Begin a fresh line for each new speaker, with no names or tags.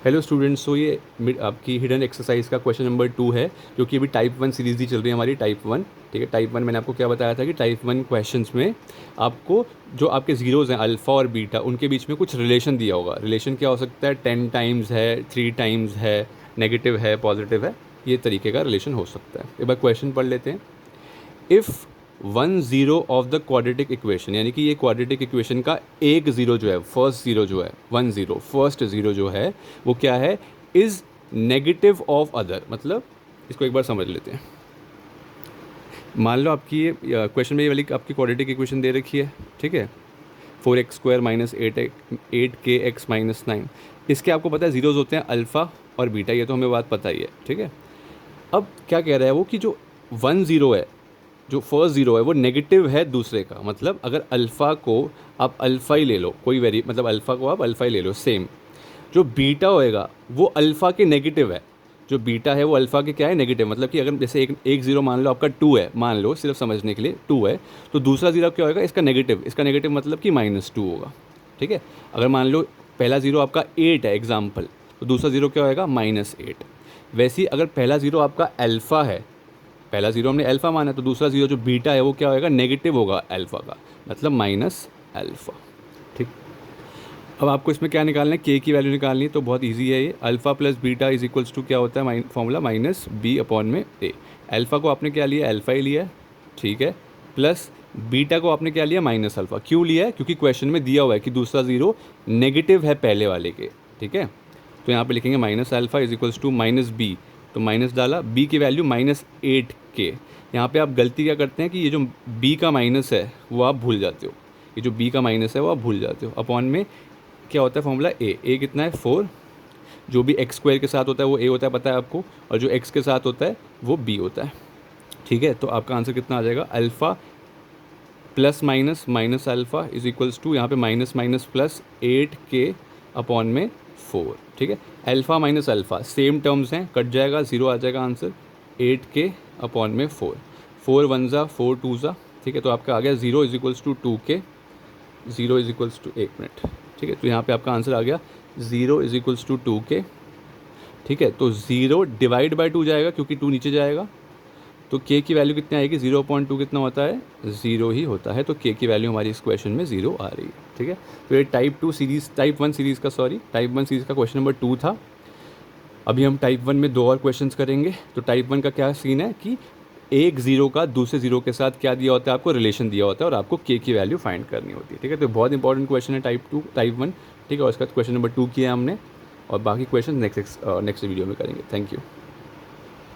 Hello students, सो ये आपकी hidden exercise का क्वेश्चन नंबर 2 है, जो कि अभी टाइप 1 सीरीज़ ही चल रही है हमारी, टाइप 1। ठीक है, टाइप 1 मैंने आपको क्या बताया था कि टाइप 1 क्वेश्चंस में आपको जो आपके ज़ीरोज़ हैं अल्फ़ा और बीटा, उनके बीच में कुछ रिलेशन दिया होगा। रिलेशन क्या हो सकता है? 10 टाइम्स है, 3 टाइम्स है, नेगेटिव है, पॉजिटिव है, ये तरीके का रिलेशन हो सकता है। एक बार क्वेश्चन पढ़ लेते हैं। If one zero of the quadratic equation, यानी कि ये क्वाड्रेटिक इक्वेशन का एक ज़ीरो जो है, फर्स्ट ज़ीरो जो है, वन ज़ीरो फर्स्ट ज़ीरो जो है, वो क्या है? Is negative of other. मतलब इसको एक बार समझ लेते हैं। मान लो आपकी ये क्वेश्चन में ये वाली आपकी क्वाड्रेटिक इक्वेशन दे रखी है, ठीक है, 4x² minus 8k x minus 9। इसके आपको पता है ज़ीरोज़ होते हैं अल्फ़ा और बीटा, ये तो हमें बात पता ही है, ठीक है। अब क्या कह रहा है वो कि जो वन ज़ीरो है, जो फर्स्ट ज़ीरो है, वो नेगेटिव है दूसरे का। मतलब अगर अल्फ़ा को आप अल्फ़ा ही ले लो, कोई वेरी मतलब अल्फ़ा को आप अल्फ़ा ही ले लो, सेम। जो बीटा होएगा वो अल्फ़ा के नेगेटिव है। जो बीटा है वो अल्फ़ा के क्या है? नेगेटिव। मतलब कि अगर जैसे एक एक ज़ीरो मान लो आपका 2 है, मान लो सिर्फ समझने के लिए 2 है, तो दूसरा ज़ीरो क्या होएगा? इसका नेगेटिव। इसका नेगेटिव मतलब कि -2 होगा, ठीक है। अगर मान लो पहला ज़ीरो आपका 8 है एग्जाम्पल, तो दूसरा ज़ीरो क्या होएगा? -8। वैसे ही अगर पहला ज़ीरो आपका अल्फ़ा है, पहला ज़ीरो हमने अल्फ़ा माना, तो दूसरा ज़ीरो जो बीटा है वो क्या होएगा? नेगेटिव होगा अल्फ़ा का, मतलब माइनस अल्फ़ा। ठीक। अब आपको इसमें क्या निकालना है? के की वैल्यू निकालनी है, तो बहुत इजी है ये। Alpha plus beta is equals to क्या होता है? फॉर्मूला माइनस बी अपॉन में ए। अल्फ़ा को आपने क्या लिया? अल्फ़ा ही लिया है, ठीक है। प्लस बीटा को आपने क्या लिया? Minus alpha. क्यों लिया है? क्योंकि क्वेश्चन में दिया हुआ है कि दूसरा ज़ीरो नेगेटिव है पहले वाले के, ठीक है। तो यहाँ पे लिखेंगे minus alpha is equals to minus B, तो माइनस डाला, बी की वैल्यू -8k। यहाँ पे आप गलती क्या करते हैं कि ये जो बी का माइनस है वो आप भूल जाते हो, ये जो बी का माइनस है वो आप भूल जाते हो। अपॉन में क्या होता है फॉर्मूला? ए कितना है? 4। जो भी x² के साथ होता है वो a होता है, पता है आपको, और जो x के साथ होता है वो b होता है, ठीक है। तो आपका आंसर कितना आ जाएगा? Alpha plus minus minus alpha is equals to, यहाँ पे minus minus plus 8k upon में 4, ठीक है। Alpha minus alpha same terms हैं, कट जाएगा, ज़ीरो आ जाएगा आंसर। 8k अपॉन में 4, 4 वन ज़ा 4 टू ज़ा, ठीक है। तो आपका आ गया zero is equals to 2k, zero is equals to, एक मिनट, ठीक है। तो यहाँ पे आपका आंसर आ गया zero is equals to 2k, ठीक है। तो ज़ीरो डिवाइड बाय 2 जाएगा क्योंकि 2 नीचे जाएगा, तो k की वैल्यू कितनी आएगी? 0.2 कितना होता है? ज़ीरो ही होता है। तो k की वैल्यू हमारी इस क्वेश्चन में ज़ीरो आ रही है, ठीक है। तो ये टाइप 1 सीरीज़ का टाइप 1 सीरीज़ का क्वेश्चन नंबर 2 था। अभी हम टाइप 1 में 2 और क्वेश्चंस करेंगे। तो टाइप 1 का क्या सीन है कि एक ज़ीरो का दूसरे ज़ीरो के साथ क्या दिया होता है? आपको रिलेशन दिया होता है और आपको k की वैल्यू फाइंड करनी होती है, ठीक है। तो बहुत इंपॉर्टेंट क्वेश्चन है टाइप 1, ठीक है। और इसका क्वेश्चन नंबर 2 किया हमने, और बाकी क्वेश्चन नेक्स्ट वीडियो में करेंगे। Thank you.